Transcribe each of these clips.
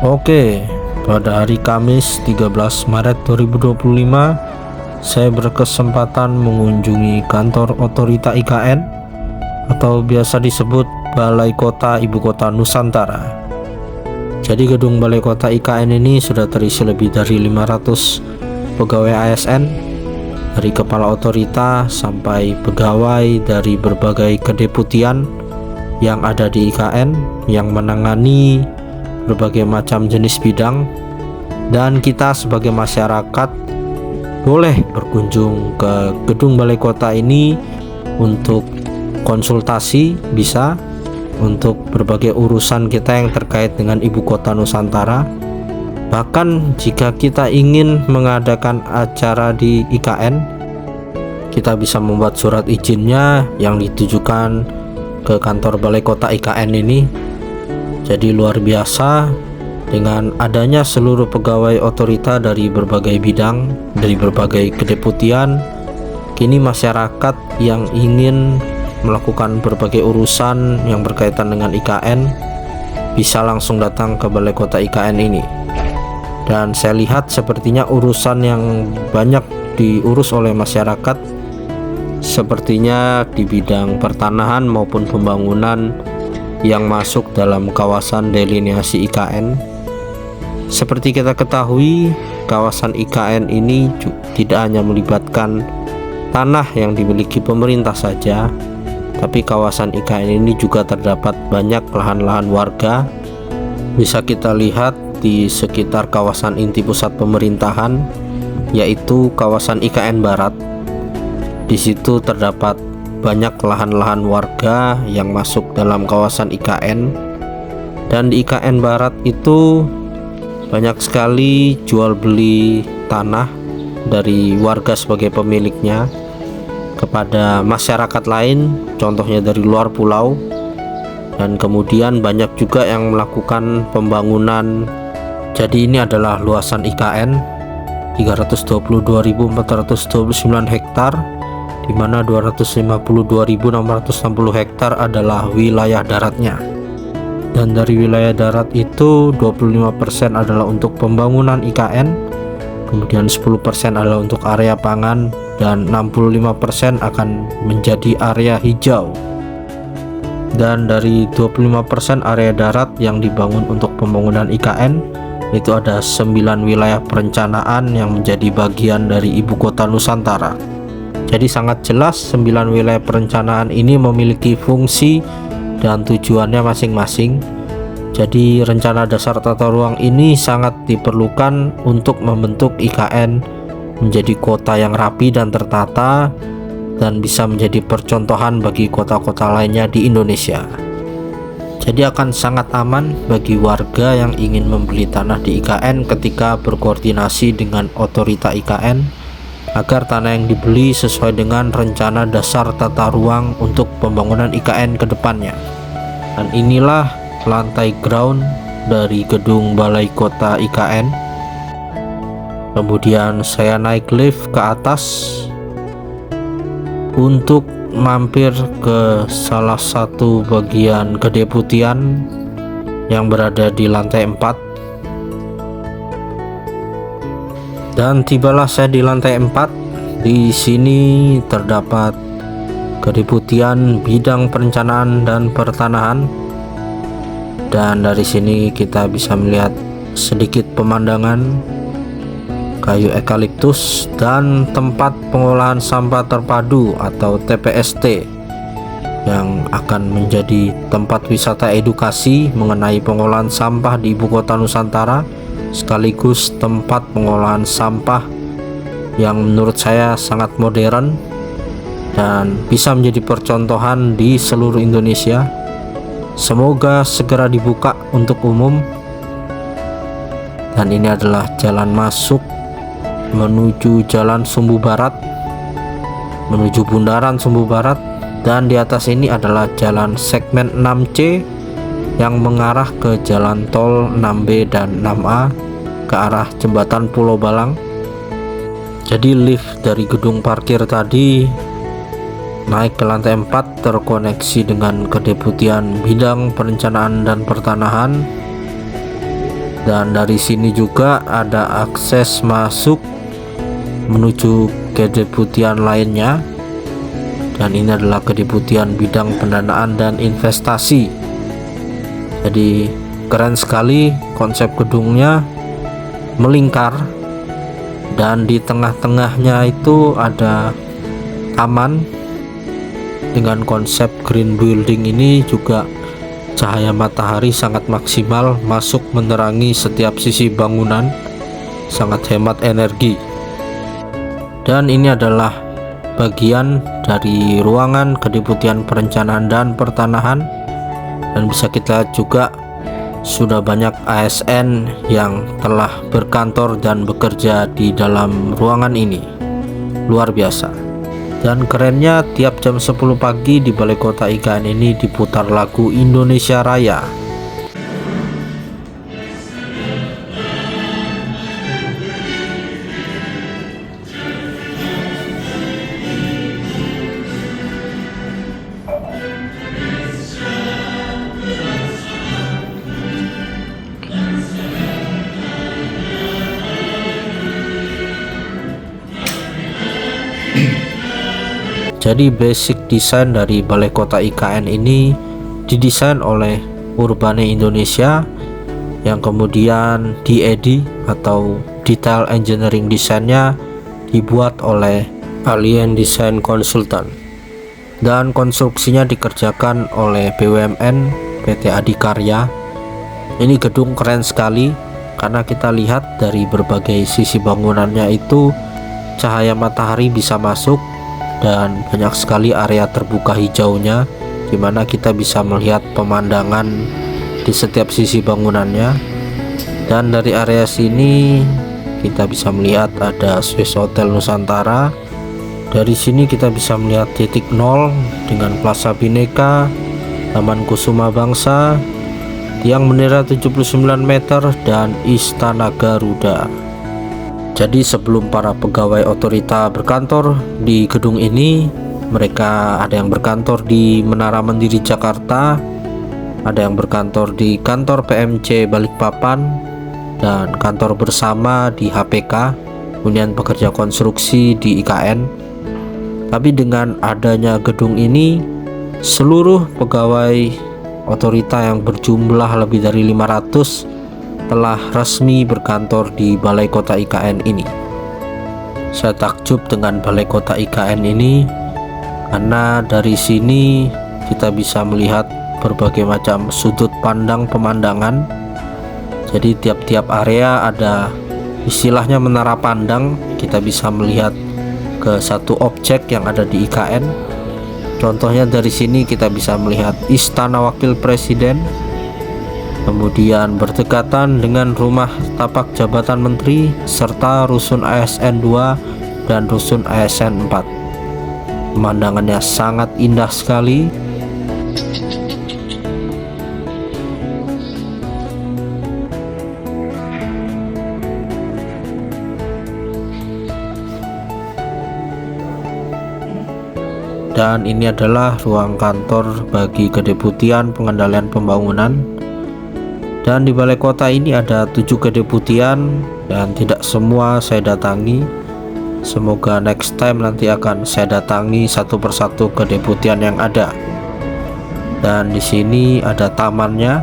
Oke, pada hari Kamis 13 Maret 2025, saya berkesempatan mengunjungi kantor Otorita IKN atau biasa disebut Balai Kota Ibu Kota Nusantara. Jadi gedung Balai Kota IKN ini sudah terisi lebih dari 500 pegawai ASN, dari kepala otorita sampai pegawai dari berbagai kedeputian yang ada di IKN yang menangani berbagai macam jenis bidang, dan kita sebagai masyarakat boleh berkunjung ke gedung balai kota ini untuk konsultasi, bisa untuk berbagai urusan kita yang terkait dengan ibu kota Nusantara. Bahkan jika kita ingin mengadakan acara di IKN, kita bisa membuat surat izinnya yang ditujukan ke kantor balai kota IKN ini. Jadi luar biasa, dengan adanya seluruh pegawai otorita dari berbagai bidang, dari berbagai kedeputian, kini masyarakat yang ingin melakukan berbagai urusan yang berkaitan dengan IKN bisa langsung datang ke balai kota IKN ini. Dan saya lihat sepertinya urusan yang banyak diurus oleh masyarakat sepertinya di bidang pertanahan maupun pembangunan yang masuk dalam kawasan delineasi IKN. Seperti kita ketahui, kawasan IKN ini tidak hanya melibatkan tanah yang dimiliki pemerintah saja, tapi kawasan IKN ini juga terdapat banyak lahan-lahan warga. Bisa kita lihat di sekitar kawasan inti pusat pemerintahan, yaitu kawasan IKN Barat. Di situ terdapat banyak lahan-lahan warga yang masuk dalam kawasan IKN, dan di IKN Barat itu banyak sekali jual beli tanah dari warga sebagai pemiliknya kepada masyarakat lain, contohnya dari luar pulau. Dan kemudian banyak juga yang melakukan pembangunan. Jadi ini adalah luasan IKN 322.429 hektar, di mana 252.660 hektar adalah wilayah daratnya. Dan dari wilayah darat itu 25% adalah untuk pembangunan IKN, kemudian 10% adalah untuk area pangan, dan 65% akan menjadi area hijau. Dan dari 25% area darat yang dibangun untuk pembangunan IKN, itu ada 9 wilayah perencanaan yang menjadi bagian dari ibu kota Nusantara. Jadi sangat jelas 9 wilayah perencanaan ini memiliki fungsi dan tujuannya masing-masing. Jadi rencana dasar tata ruang ini sangat diperlukan untuk membentuk IKN menjadi kota yang rapi dan tertata, dan bisa menjadi percontohan bagi kota-kota lainnya di Indonesia. Jadi akan sangat aman bagi warga yang ingin membeli tanah di IKN ketika berkoordinasi dengan otorita IKN, agar tanah yang dibeli sesuai dengan rencana dasar tata ruang untuk pembangunan IKN ke depannya. Dan inilah lantai ground dari gedung balai kota IKN. Kemudian saya naik lift ke atas untuk mampir ke salah satu bagian kedeputian yang berada di lantai 4. Dan tibalah saya di lantai 4. Di sini terdapat kedeputian bidang perencanaan dan pertanahan. Dan dari sini kita bisa melihat sedikit pemandangan kayu eukaliptus dan tempat pengolahan sampah terpadu atau TPST, yang akan menjadi tempat wisata edukasi mengenai pengolahan sampah di ibu kota Nusantara, sekaligus tempat pengolahan sampah yang menurut saya sangat modern dan bisa menjadi percontohan di seluruh Indonesia. Semoga segera dibuka untuk umum. Dan ini adalah jalan masuk menuju Jalan Sumbu Barat, menuju Bundaran Sumbu Barat. Dan di atas ini adalah jalan segmen 6C yang mengarah ke jalan tol 6B dan 6A ke arah jembatan Pulau Balang. Jadi lift dari gedung parkir tadi naik ke lantai 4, terkoneksi dengan kedeputian bidang perencanaan dan pertanahan. Dan dari sini juga ada akses masuk menuju kedeputian lainnya, dan ini adalah kedeputian bidang pendanaan dan investasi. Jadi keren sekali konsep gedungnya, melingkar, dan di tengah-tengahnya itu ada taman. Dengan konsep green building ini juga cahaya matahari sangat maksimal masuk menerangi setiap sisi bangunan, sangat hemat energi. Dan ini adalah bagian dari ruangan Kedeputian Perencanaan dan Pertanahan, dan bisa kita lihat juga sudah banyak ASN yang telah berkantor dan bekerja di dalam ruangan ini. Luar biasa. Dan kerennya, tiap jam 10 pagi di Balai Kota IKN ini diputar lagu Indonesia Raya. Jadi basic desain dari Balai Kota IKN ini didesain oleh Urbane Indonesia, yang kemudian DED atau Detail Engineering Desainnya dibuat oleh Alien Design Consultant, dan konstruksinya dikerjakan oleh BUMN PT Adikarya. Ini gedung keren sekali karena kita lihat dari berbagai sisi bangunannya itu cahaya matahari bisa masuk, dan banyak sekali area terbuka hijaunya, dimana kita bisa melihat pemandangan di setiap sisi bangunannya. Dan dari area sini kita bisa melihat ada Swiss Hotel Nusantara. Dari sini kita bisa melihat titik nol dengan Plaza Bhinneka, Taman Kusuma Bangsa, tiang bendera 79 meter, dan Istana Garuda. Jadi sebelum para pegawai otorita berkantor di gedung ini, mereka ada yang berkantor di Menara Mandiri Jakarta, ada yang berkantor di kantor PMC Balikpapan, dan kantor bersama di HPK, Hunian Pekerja Konstruksi di IKN. Tapi dengan adanya gedung ini, seluruh pegawai otorita yang berjumlah lebih dari 500 telah resmi berkantor di Balai Kota IKN ini. Saya takjub dengan Balai Kota IKN ini karena dari sini kita bisa melihat berbagai macam sudut pandang pemandangan. Jadi tiap-tiap area ada istilahnya menara pandang, kita bisa melihat ke satu objek yang ada di IKN. Contohnya dari sini kita bisa melihat Istana Wakil Presiden, kemudian berdekatan dengan rumah tapak jabatan menteri, serta rusun ASN 2 dan rusun ASN 4. Pemandangannya sangat indah sekali. Dan ini adalah ruang kantor bagi Kedeputian Pengendalian Pembangunan. Dan di Balai Kota ini ada 7 kedeputian, dan tidak semua saya datangi. Semoga next time nanti akan saya datangi satu persatu kedeputian yang ada. Dan di sini ada tamannya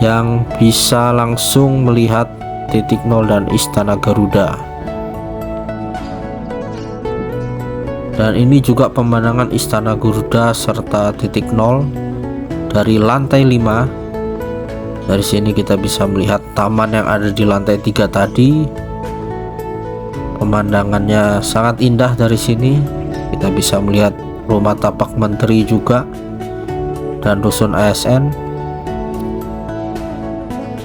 yang bisa langsung melihat titik nol dan Istana Garuda. Dan ini juga pemandangan Istana Garuda serta titik nol dari lantai 5. Dari sini kita bisa melihat taman yang ada di lantai 3 tadi. Pemandangannya sangat indah dari sini. Kita bisa melihat rumah tapak menteri juga dan rusun ASN.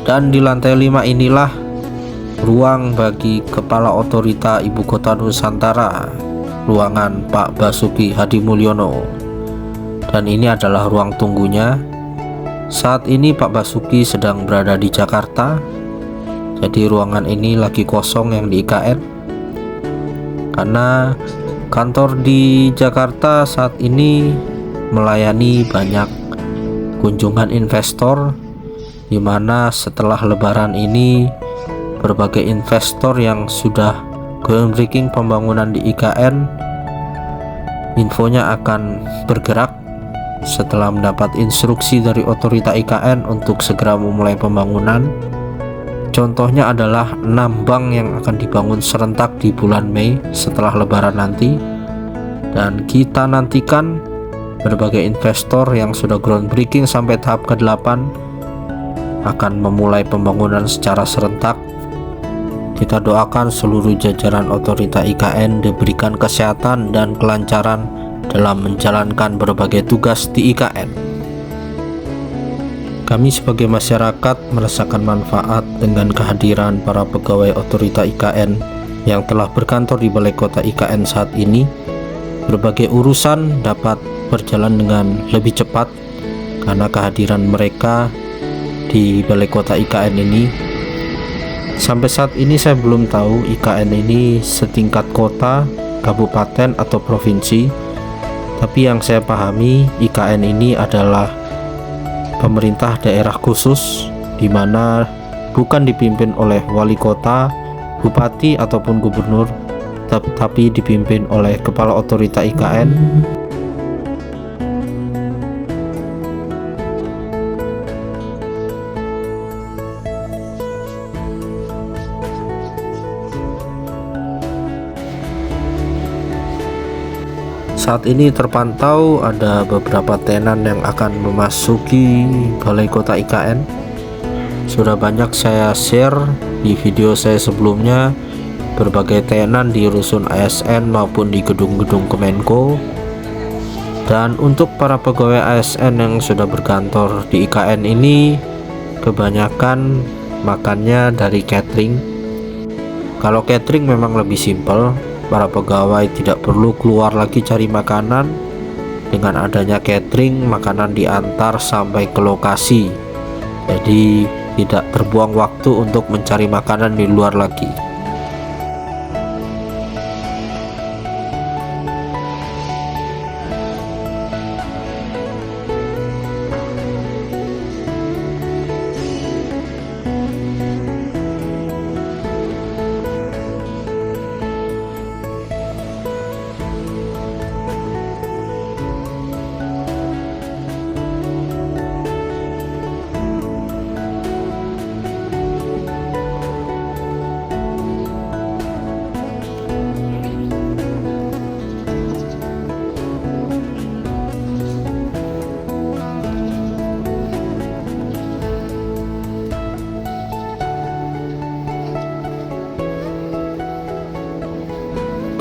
Dan di lantai 5 inilah ruang bagi Kepala Otorita Ibu Kota Nusantara, ruangan Pak Basuki Hadimulyono. Dan ini adalah ruang tunggunya. Saat ini Pak Basuki sedang berada di Jakarta, jadi ruangan ini lagi kosong yang di IKN, karena kantor di Jakarta saat ini melayani banyak kunjungan investor dimana setelah lebaran ini berbagai investor yang sudah groundbreaking pembangunan di IKN infonya akan bergerak setelah mendapat instruksi dari otorita IKN untuk segera memulai pembangunan. Contohnya adalah 6 bank yang akan dibangun serentak di bulan Mei setelah lebaran nanti, dan kita nantikan berbagai investor yang sudah groundbreaking sampai tahap ke-8 akan memulai pembangunan secara serentak. Kita doakan seluruh jajaran otorita IKN diberikan kesehatan dan kelancaran dalam menjalankan berbagai tugas di IKN. Kami sebagai masyarakat merasakan manfaat dengan kehadiran para pegawai otorita IKN yang telah berkantor di Balai Kota IKN saat ini. Berbagai urusan dapat berjalan dengan lebih cepat karena kehadiran mereka di Balai Kota IKN ini. Sampai saat ini saya belum tahu IKN ini setingkat kota, kabupaten, atau provinsi. Tapi yang saya pahami, IKN ini adalah pemerintah daerah khusus, di mana bukan dipimpin oleh wali kota, bupati, ataupun gubernur, tapi dipimpin oleh kepala otorita IKN. Saat ini terpantau ada beberapa tenan yang akan memasuki Balai Kota IKN. Sudah banyak saya share di video saya sebelumnya berbagai tenan di rusun ASN maupun di gedung-gedung Kemenko. Dan untuk para pegawai ASN yang sudah berkantor di IKN ini, kebanyakan makannya dari catering. Kalau catering memang lebih simpel, para pegawai tidak perlu keluar lagi cari makanan. Dengan adanya catering, makanan diantar sampai ke lokasi, jadi tidak terbuang waktu untuk mencari makanan di luar lagi.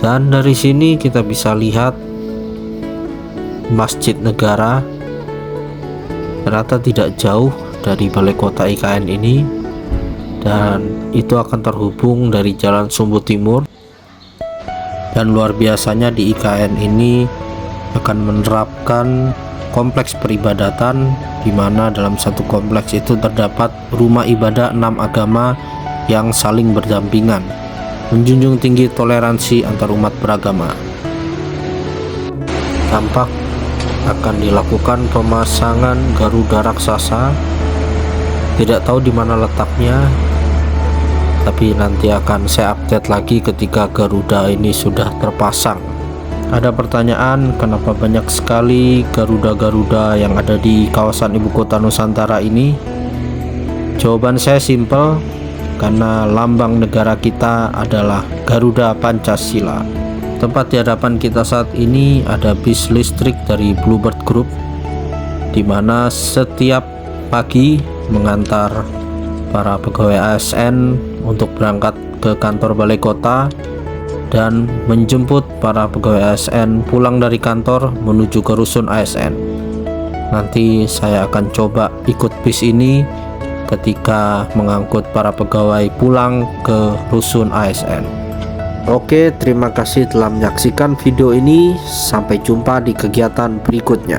Dan dari sini kita bisa lihat Masjid Negara, ternyata tidak jauh dari Balai Kota IKN ini, dan itu akan terhubung dari Jalan Sumbu Timur. Dan luar biasanya di IKN ini akan menerapkan kompleks peribadatan, di mana dalam satu kompleks itu terdapat rumah ibadah 6 agama yang saling berdampingan, menjunjung tinggi toleransi antar umat beragama. Tampak akan dilakukan pemasangan Garuda raksasa. Tidak tahu di mana letaknya, tapi nanti akan saya update lagi ketika Garuda ini sudah terpasang. Ada pertanyaan, kenapa banyak sekali Garuda-Garuda yang ada di kawasan ibu kota Nusantara ini? Jawaban saya simpel, karena lambang negara kita adalah Garuda Pancasila. Tempat di hadapan kita saat ini ada bis listrik dari Bluebird Group, di mana setiap pagi mengantar para pegawai ASN untuk berangkat ke kantor balai kota dan menjemput para pegawai ASN pulang dari kantor menuju ke rusun ASN. Nanti saya akan coba ikut bis ini ketika mengangkut para pegawai pulang ke rusun ASN. Oke, terima kasih telah menyaksikan video ini. Sampai jumpa di kegiatan berikutnya.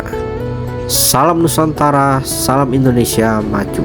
Salam Nusantara, salam Indonesia maju.